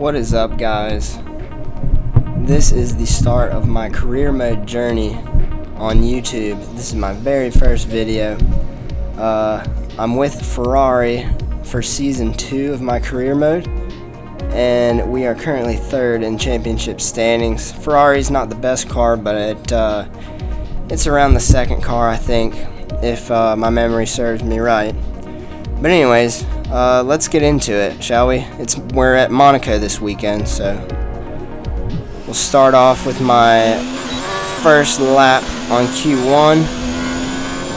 What is up, guys? This is the start of my career mode journey on YouTube. This is my very first video. I'm with Ferrari for season 2 of my career mode, and we are currently 3rd in championship standings. Ferrari's not the best car, but it's around the 2nd car, I think, if my memory serves me right. But anyways, let's get into it, shall we? We're at Monaco this weekend, so we'll start off with my first lap on Q1.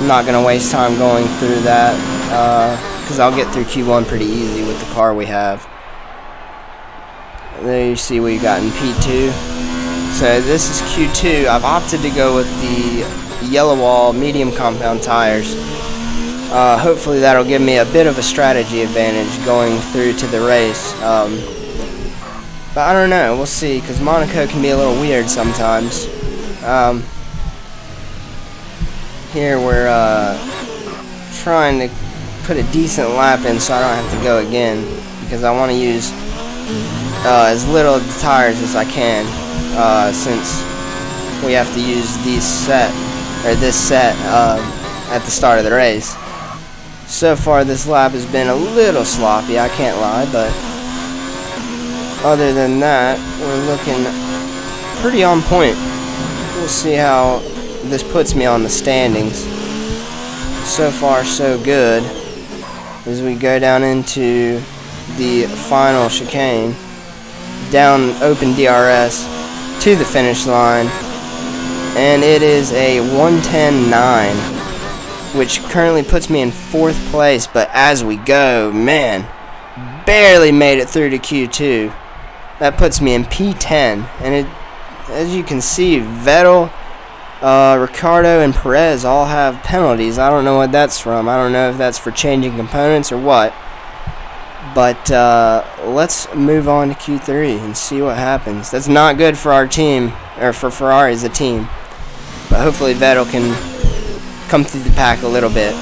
I'm not going to waste time going through that, because I'll get through Q1 pretty easy with the car we have. There you see we got in P2. So this is Q2. I've opted to go with the yellow wall medium compound tires. Hopefully that'll give me a bit of a strategy advantage going through to the race. But I don't know, we'll see, because Monaco can be a little weird sometimes. Here we're trying to put a decent lap in so I don't have to go again, because I want to use as little of the tires as I can, since we have to use this set at the start of the race. So far this lap has been a little sloppy, I can't lie, but other than that, we're looking pretty on point. We'll see how this puts me on the standings. So far so good as we go down into the final chicane, down open DRS to the finish line, and it is a 1:10.9. which currently puts me in 4th place, but as we go, man, barely made it through to Q2. That puts me in P10, and as you can see, Vettel, Ricciardo, and Perez all have penalties. I don't know what that's from. I don't know if that's for changing components or what, but let's move on to Q3 and see what happens. That's not good for our team, or for Ferrari as a team, but hopefully Vettel can come through the pack a little bit.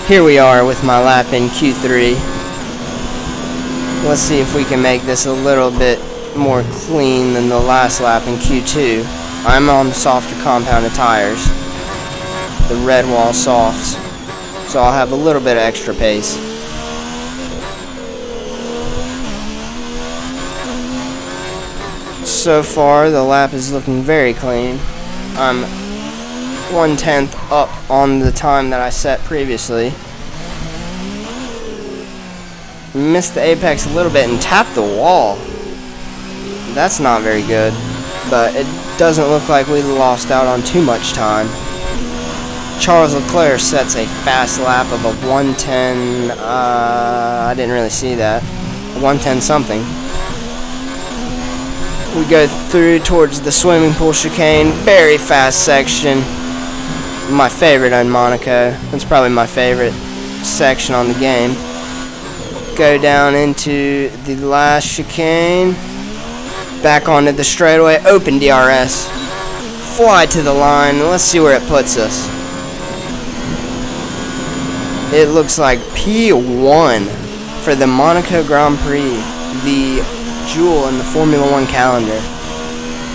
Here we are with my lap in Q3. Let's see if we can make this a little bit more clean than the last lap in Q2. I'm on the softer compounded tires, the red wall softs, so I'll have a little bit of extra pace. So far the lap is looking very clean. I'm 1/10 up on the time that I set previously. Missed the apex a little bit and tapped the wall. That's not very good, but it doesn't look like we lost out on too much time. Charles Leclerc sets a fast lap of a 1:10. I didn't really see that. 1:10 something. We go through towards the swimming pool chicane. Very fast section. My favorite on Monaco. That's probably my favorite section on the game. Go down into the last chicane. Back onto the straightaway. Open DRS. Fly to the line. Let's see where it puts us. It looks like P1 for the Monaco Grand Prix, the jewel in the Formula 1 calendar.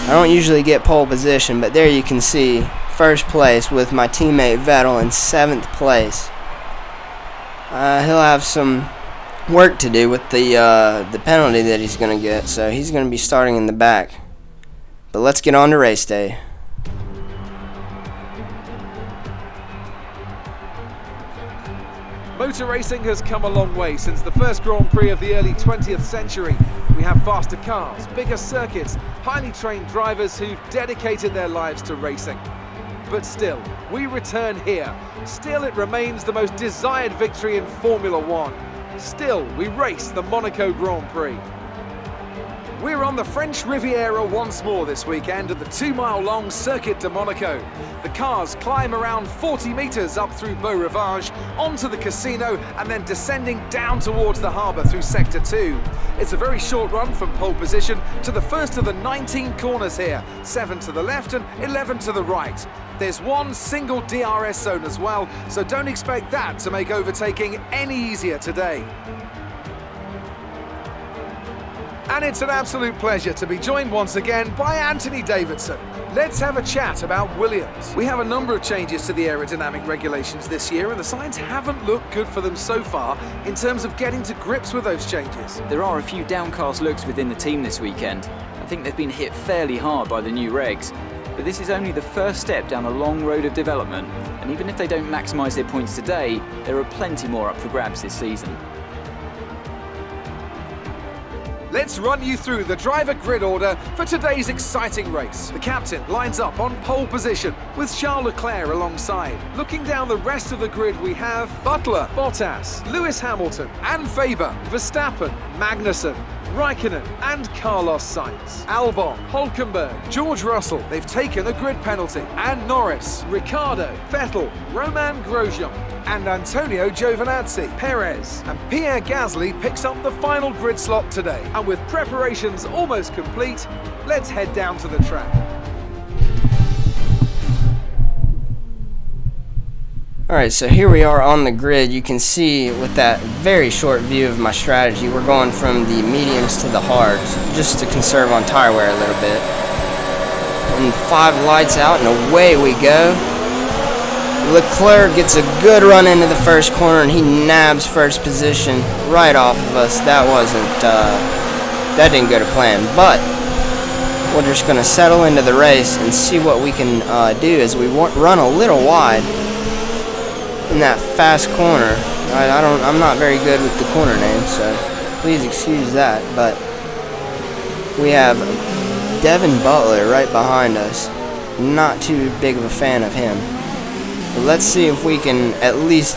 I don't usually get pole position, but there you can see 1st place with my teammate Vettel in 7th place. He'll have some work to do with the penalty that he's going to get, so he's going to be starting in the back. But let's get on to race day. Motor racing has come a long way since the first Grand Prix of the early 20th century. We have faster cars, bigger circuits, highly trained drivers who've dedicated their lives to racing. But still, we return here. Still, it remains the most desired victory in Formula 1. Still, we race the Monaco Grand Prix. We're on the French Riviera once more this weekend at the 2-mile-long Circuit de Monaco. The cars climb around 40 metres up through Beau Rivage, onto the casino, and then descending down towards the harbour through Sector 2. It's a very short run from pole position to the first of the 19 corners here, 7 to the left and 11 to the right. There's one single DRS zone as well, so don't expect that to make overtaking any easier today. And it's an absolute pleasure to be joined once again by Anthony Davidson. Let's have a chat about Williams. We have a number of changes to the aerodynamic regulations this year, and the signs haven't looked good for them so far in terms of getting to grips with those changes. There are a few downcast looks within the team this weekend. I think they've been hit fairly hard by the new regs. But this is only the first step down a long road of development, and even if they don't maximise their points today, there are plenty more up for grabs this season. Let's run you through the driver grid order for today's exciting race. The captain lines up on pole position with Charles Leclerc alongside. Looking down the rest of the grid, we have Butler, Bottas, Lewis Hamilton and Faber, Verstappen, Magnussen, Raikkonen and Carlos Sainz, Albon, Hülkenberg, George Russell, they've taken a grid penalty, and Norris, Ricciardo, Vettel, Romain Grosjean and Antonio Giovinazzi, Perez and Pierre Gasly picks up the final grid slot today. And with preparations almost complete, let's head down to the track. Alright, so here we are on the grid. You can see with that very short view of my strategy, we're going from the mediums to the hards, just to conserve on tire wear a little bit. And 5 lights out and away we go. Leclerc gets a good run into the first corner and he nabs first position right off of us. That didn't go to plan, but we're just going to settle into the race and see what we can do as we run a little wide in that fast corner. I'm not very good with the corner names, so please excuse that, but we have Devin Butler right behind us. Not too big of a fan of him. But let's see if we can at least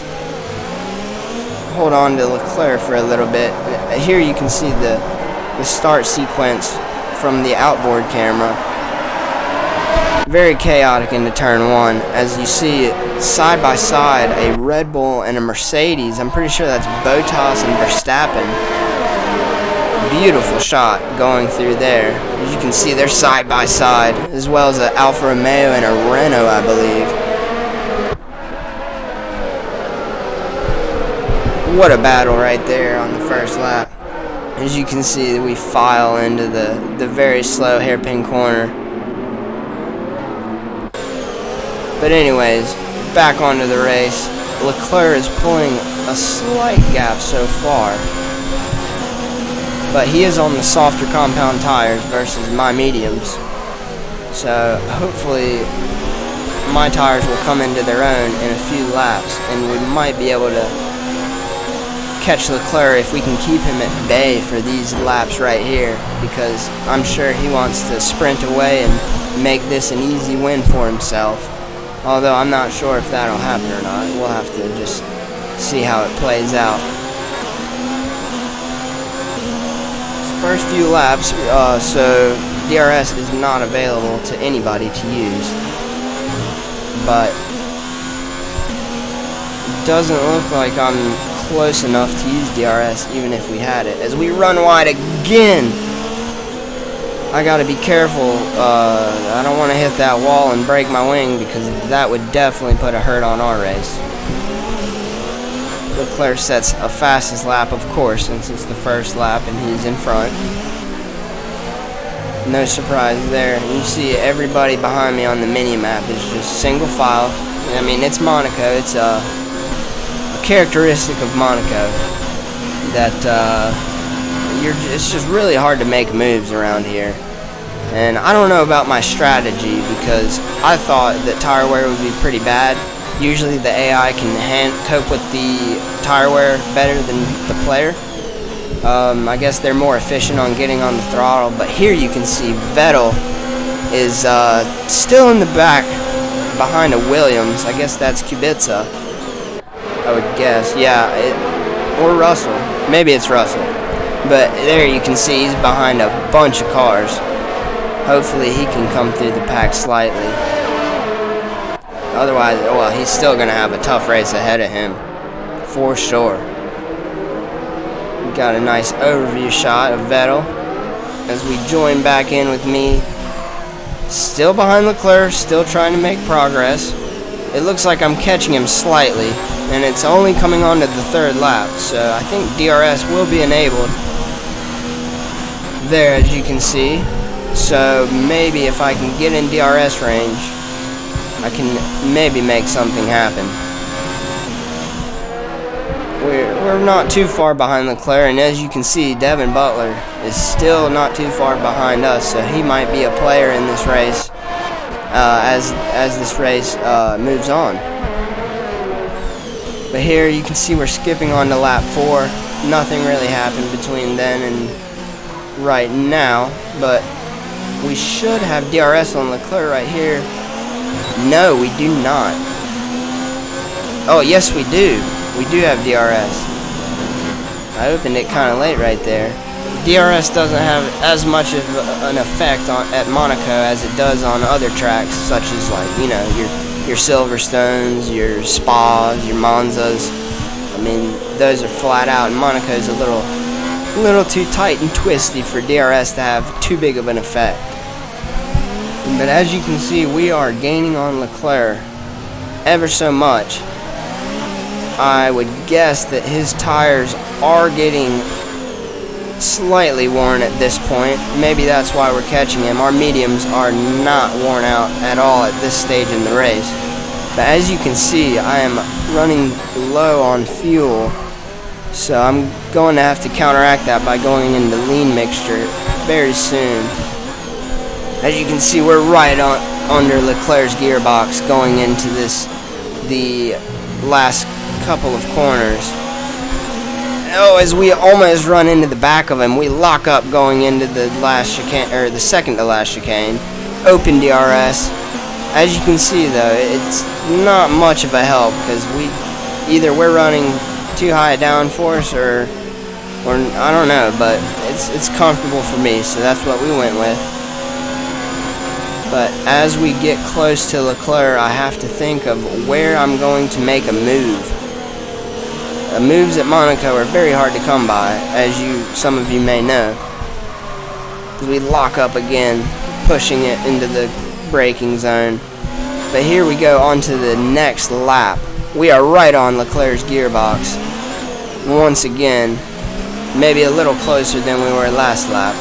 hold on to Leclerc for a little bit. Here you can see the start sequence from the outboard camera. Very chaotic into turn 1, as you see side by side a Red Bull and a Mercedes. I'm pretty sure that's Bottas and Verstappen. Beautiful shot going through there. As you can see, they're side by side, as well as an Alfa Romeo and a Renault, I believe. What a battle right there on the first lap. As you can see, we file into the very slow hairpin corner. But anyways, back onto the race. Leclerc is pulling a slight gap so far, but he is on the softer compound tires versus my mediums. So hopefully my tires will come into their own in a few laps, and we might be able to catch Leclerc if we can keep him at bay for these laps right here, because I'm sure he wants to sprint away and make this an easy win for himself. Although I'm not sure if that'll happen or not. We'll have to just see how it plays out. First few laps, so DRS is not available to anybody to use. But it doesn't look like I'm close enough to use DRS even if we had it. As we run wide again, I gotta be careful. I don't want to hit that wall and break my wing, because that would definitely put a hurt on our race. Leclerc sets a fastest lap, of course, since it's the first lap and he's in front. No surprise there. You see everybody behind me on the mini-map is just single file. I mean, it's Monaco. It's a characteristic of Monaco that it's just really hard to make moves around here. And I don't know about my strategy, because I thought that tire wear would be pretty bad. Usually the AI can cope with the tire wear better than the player. I guess they're more efficient on getting on the throttle, but here you can see Vettel is still in the back behind a Williams. I guess that's Kubica, I would guess. Yeah, or Russell. Maybe it's Russell. But there you can see he's behind a bunch of cars. Hopefully he can come through the pack slightly. Otherwise, well, he's still going to have a tough race ahead of him, for sure. We got a nice overview shot of Vettel as we join back in with me. Still behind Leclerc, still trying to make progress. It looks like I'm catching him slightly, and it's only coming on to the third lap, so I think DRS will be enabled. there, as you can see. So maybe if I can get in DRS range, I can maybe make something happen. We're not too far behind Leclerc, and as you can see, Devin Butler is still not too far behind us, so he might be a player in this race as this race moves on. But here you can see we're skipping on to lap 4. Nothing really happened between then and right now, but we should have DRS on Leclerc right here. No, we do not. Oh, yes, we do. We do have DRS. I opened it kind of late right there. DRS doesn't have as much of an effect at Monaco as it does on other tracks, such as, like, you know, your Silverstones, your Spas, your Monzas. I mean, those are flat out, and Monaco's a little too tight and twisty for DRS to have too big of an effect. But as you can see, we are gaining on Leclerc ever so much. I would guess that his tires are getting slightly worn at this point. Maybe that's why we're catching him. Our mediums are not worn out at all at this stage in the race. But as you can see, I am running low on fuel, so I'm going to have to counteract that by going into lean mixture very soon. As you can see, we're right under Leclerc's gearbox going into the last couple of corners. Oh, as we almost run into the back of him, we lock up going into the last chicane, or the second to last chicane. Open DRS. As you can see, though, it's not much of a help because either we're running too high downforce or I don't know, but it's comfortable for me, so that's what we went with. But as we get close to Leclerc, I have to think of where I'm going to make a move. Moves at Monaco are very hard to come by, as some of you may know. We lock up again, pushing it into the braking zone. But here we go on to the next lap. We are right on Leclerc's gearbox. Once again, maybe a little closer than we were last lap.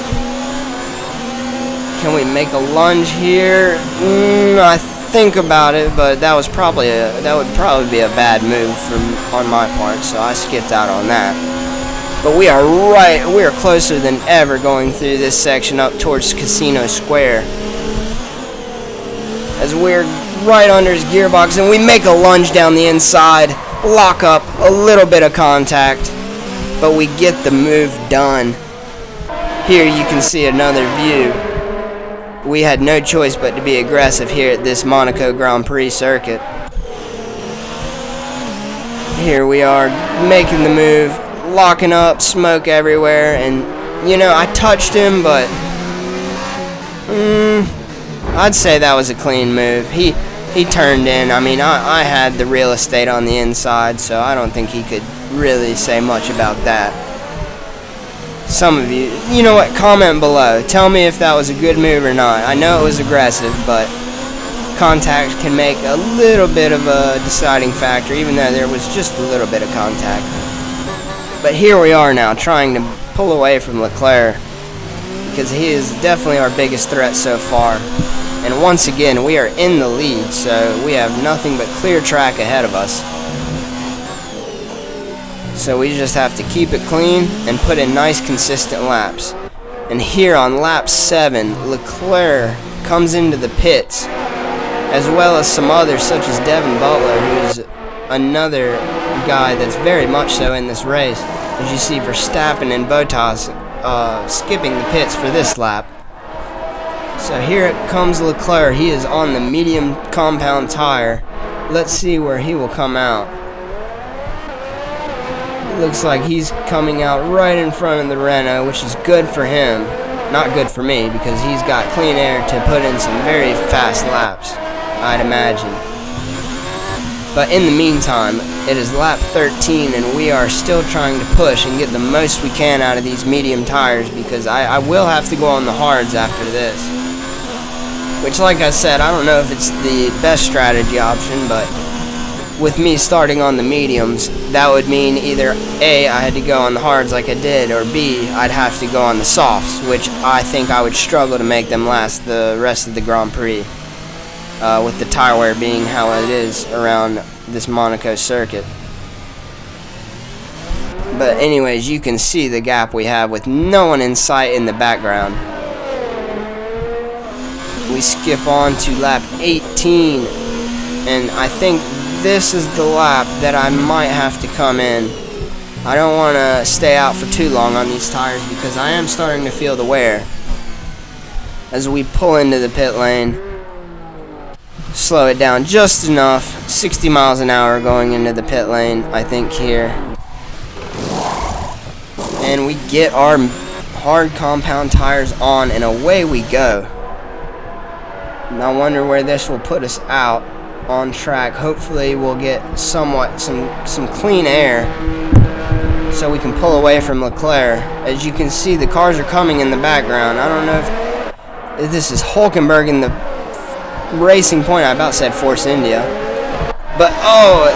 Can we make a lunge here? I think about it, but that would probably be a bad move on my part, so I skipped out on that. But we are closer than ever going through this section up towards Casino Square. As we're right under his gearbox, and we make a lunge down the inside, lock up, a little bit of contact, but we get the move done. Here you can see another view. We had no choice but to be aggressive here at this Monaco Grand Prix circuit. Here we are making the move, locking up, smoke everywhere, and you know, I touched him, but I'd say that was a clean move. He turned in. I mean, I had the real estate on the inside, so I don't think he could really say much about that. Some of you know what, comment below. Tell me if that was a good move or not. I know it was aggressive, but contact can make a little bit of a deciding factor, even though there was just a little bit of contact. But here we are now, trying to pull away from Leclerc, because he is definitely our biggest threat so far. And once again, we are in the lead, so we have nothing but clear track ahead of us. So we just have to keep it clean and put in nice consistent laps. And here on lap 7, Leclerc comes into the pits, as well as some others such as Devin Butler, who's another guy that's very much so in this race. As you see, Verstappen and Bottas skipping the pits for this lap. So here it comes Leclerc. He is on the medium compound tire. Let's see where he will come out. Looks like he's coming out right in front of the Renault, which is good for him. Not good for me, because he's got clean air to put in some very fast laps, I'd imagine. But in the meantime, it is lap 13, and we are still trying to push and get the most we can out of these medium tires, because I will have to go on the hards after this. Which, like I said, I don't know if it's the best strategy option, but with me starting on the mediums, that would mean either A, I had to go on the hards like I did, or B, I'd have to go on the softs, which I think I would struggle to make them last the rest of the Grand Prix, with the tire wear being how it is around this Monaco circuit. But anyways, you can see the gap we have with no one in sight in the background. We skip on to lap 18, and I think this is the lap that I might have to come in. I don't want to stay out for too long on these tires because I am starting to feel the wear. As we pull into the pit lane, slow it down just enough, 60 miles an hour going into the pit lane, I think here. And we get our hard compound tires on, and away we go. And I wonder where this will put us out on track. Hopefully we'll get somewhat some clean air so we can pull away from Leclerc. As you can see, the cars are coming in the background. I don't know if this is Hulkenberg in the Racing Point. I about said Force India, but oh,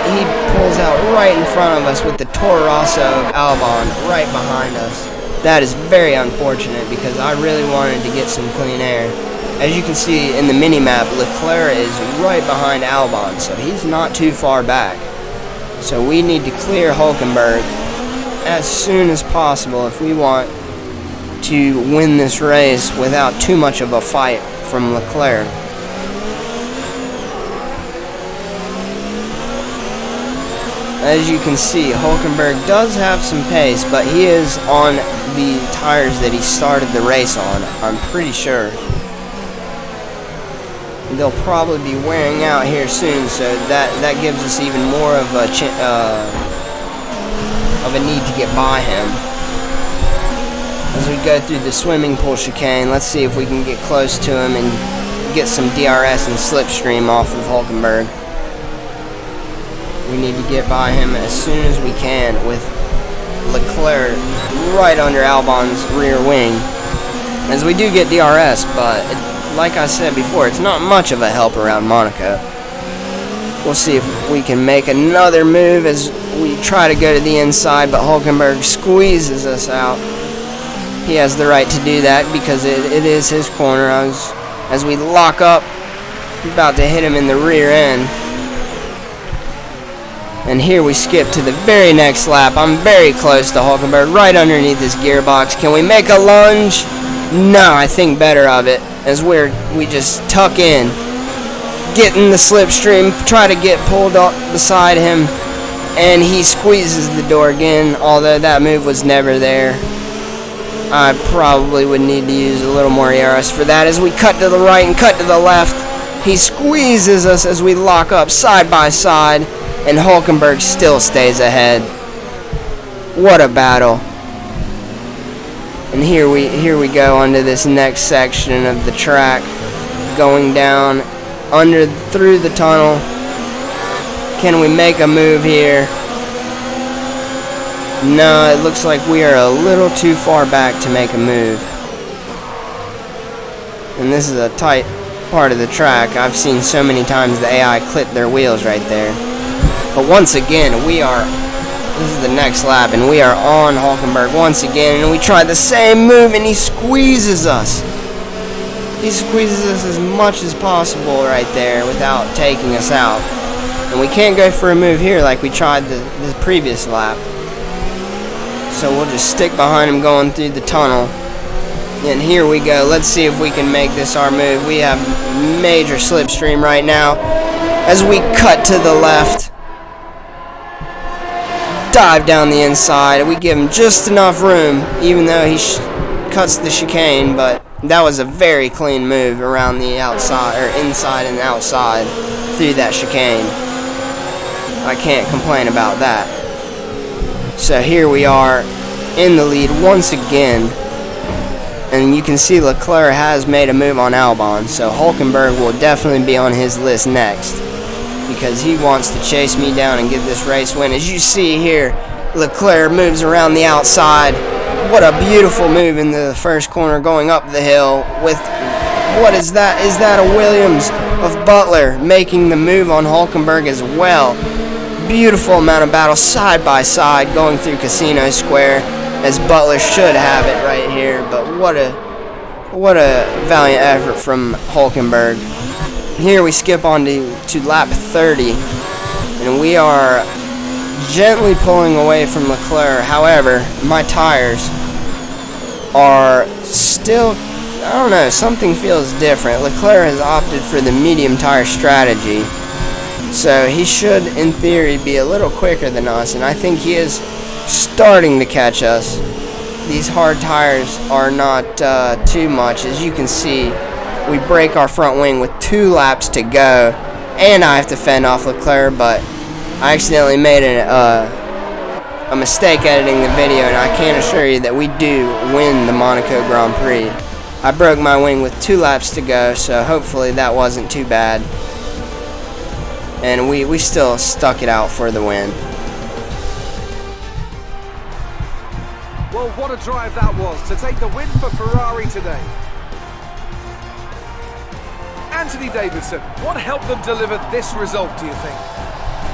he pulls out right in front of us with the Toro Rosso of Albon right behind us. That is very unfortunate because I really wanted to get some clean air. As you can see in the mini-map, Leclerc is right behind Albon, so he's not too far back. So we need to clear Hulkenberg as soon as possible if we want to win this race without too much of a fight from Leclerc. As you can see, Hulkenberg does have some pace, but he is on the tires that he started the race on, I'm pretty sure. They'll probably be wearing out here soon, so that gives us even more of a need to get by him. As we go through the swimming pool chicane, let's see if we can get close to him and get some DRS and slipstream off of Hulkenberg. We need to get by him as soon as we can with Leclerc right under Albon's rear wing. As we do get DRS, but like I said before, it's not much of a help around Monaco. We'll see if we can make another move as we try to go to the inside, but Hulkenberg squeezes us out. He has the right to do that because it is his corner. As we lock up, about to hit him in the rear end. And here we skip to the very next lap. I'm very close to Hulkenberg, right underneath this gearbox. Can we make a lunge? No, I think better of it. As we just tuck in, get in the slipstream, try to get pulled up beside him, and he squeezes the door again, although that move was never there. I probably would need to use a little more ERS for that. As we cut to the right and cut to the left, he squeezes us as we lock up side by side, and Hulkenberg still stays ahead. What a battle. And here we go onto this next section of the track, going down through the tunnel. Can we make a move here? No, it looks like we are a little too far back to make a move. And this is a tight part of the track. I've seen so many times the AI clip their wheels right there. But once again, this is the next lap, and we are on Hulkenberg once again, and we try the same move, and he squeezes us. He squeezes us as much as possible right there without taking us out. And we can't go for a move here like we tried the previous lap. So we'll just stick behind him going through the tunnel. And here we go. Let's see if we can make this our move. We have major slipstream right now as we cut to the left. Dive down the inside. We give him just enough room, even though he cuts the chicane, but that was a very clean move around the outside, or inside and outside through that chicane. I can't complain about that. So here we are in the lead once again, and you can see Leclerc has made a move on Albon, so Hulkenberg will definitely be on his list next, because he wants to chase me down and get this race win. As you see here, Leclerc moves around the outside. What a beautiful move into the first corner going up the hill with What is that? Is that a Williams of Butler making the move on Hulkenberg as well? Beautiful amount of battle side by side going through Casino Square, as Butler should have it right here. But what a valiant effort from Hulkenberg. Here we skip on to lap 30, and we are gently pulling away from Leclerc. However, my tires are still, I don't know, something feels different. Leclerc has opted for the medium tire strategy, so he should, in theory, be a little quicker than us, and I think he is starting to catch us. These hard tires are not too much. As you can see, we break our front wing with 2 laps to go, and I have to fend off Leclerc, but I accidentally made a mistake editing the video, and I can assure you that we do win the Monaco Grand Prix. I broke my wing with 2 laps to go, so hopefully that wasn't too bad. And we still stuck it out for the win. Well, what a drive that was to take the win for Ferrari today. Anthony Davidson, what helped them deliver this result, do you think?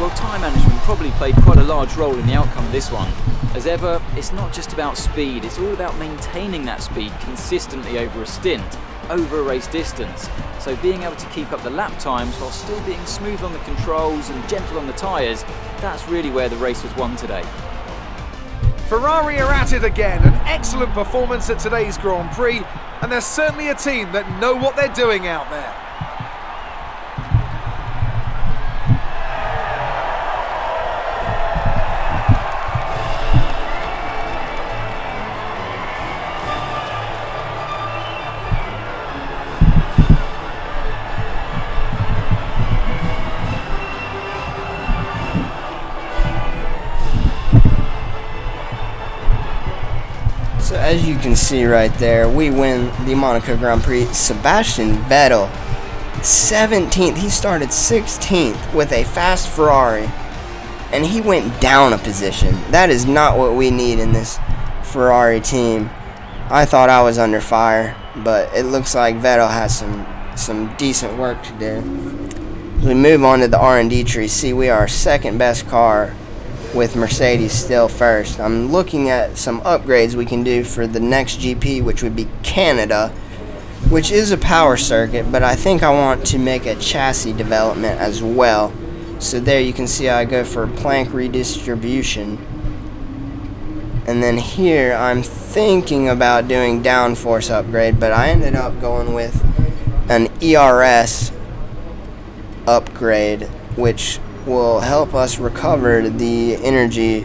Well, time management probably played quite a large role in the outcome of this one. As ever, it's not just about speed, it's all about maintaining that speed consistently over a stint, over a race distance. So being able to keep up the lap times while still being smooth on the controls and gentle on the tyres, that's really where the race was won today. Ferrari are at it again, an excellent performance at today's Grand Prix, and they're certainly a team that know what they're doing out there. So as you can see right there, we win the Monaco Grand Prix. Sebastian Vettel, 17th. He started 16th with a fast Ferrari, and he went down a position. That is not what we need in this Ferrari team. I thought I was under fire, but it looks like Vettel has some decent work to do. As we move on to the R&D tree, see, we are second best car, with Mercedes still first. I'm looking at some upgrades we can do for the next GP, which would be Canada, which is a power circuit, but I think I want to make a chassis development as well. So there you can see I go for plank redistribution. And then here I'm thinking about doing downforce upgrade, but I ended up going with an ERS upgrade, which will help us recover the energy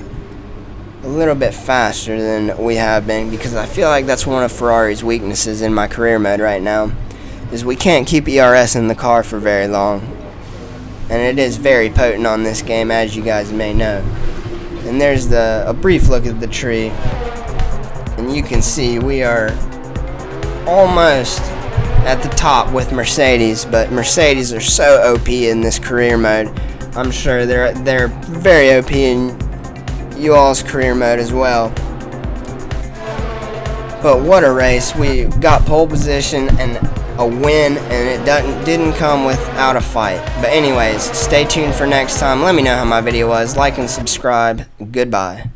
a little bit faster than we have been, because I feel like that's one of Ferrari's weaknesses in my career mode right now, is we can't keep ERS in the car for very long, and it is very potent on this game, as you guys may know. And there's a brief look at the tree, and you can see we are almost at the top with Mercedes, but Mercedes are so OP in this career mode. I'm sure they're very OP in you all's career mode as well. But what a race. We got pole position and a win, and it didn't come without a fight. But anyways, stay tuned for next time. Let me know how my video was. Like and subscribe. Goodbye.